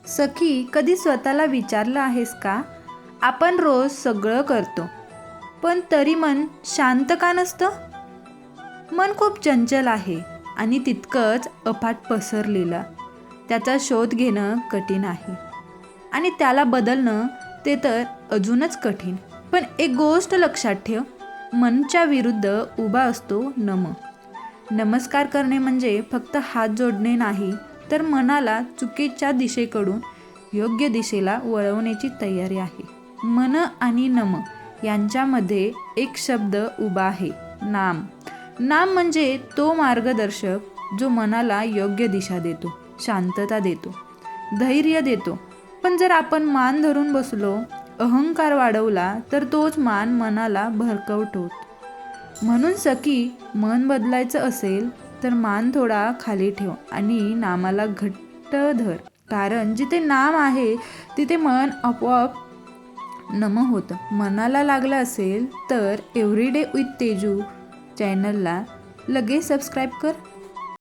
सखी, कधी स्वतःला विचारलं आहेस का? आपण रोज सगळं करतो, पण तरी मन शांत का नसतं? मन खूप चंचल आहे आणि तितकंच अफाट पसरलेलं. त्याचा शोध घेणं कठीण आहे आणि त्याला बदलणं ते तर अजूनच कठीण. पण एक गोष्ट लक्षात ठेव, मनच्या विरुद्ध उभा असतो नमस्कार करणे म्हणजे फक्त हात जोडणे नाही, तर मनाला चुकीच्या दिशेकडून योग्य दिशेला वळवण्याची तयारी आहे. मन आणि नम यांच्यामध्ये एक शब्द उभा आहे, नाम. नाम म्हणजे तो मार्गदर्शक जो मनाला योग्य दिशा देतो, शांतता देतो, धैर्य देतो. पण जर आपण मान धरून बसलो, अहंकार वाढवला, तर तोच मान मनाला भरकवतो. म्हणून सखी, मन बदलायचं असेल तर मान थोडा खाली ठेव आणि नामाला घट्ट धर. कारण जिथे नाम आहे तिथे मन आपोआप नम होतं. मनाला लागलं असेल तर एव्हरीडे विथ तेजू चॅनलला लगेच सबस्क्राईब कर.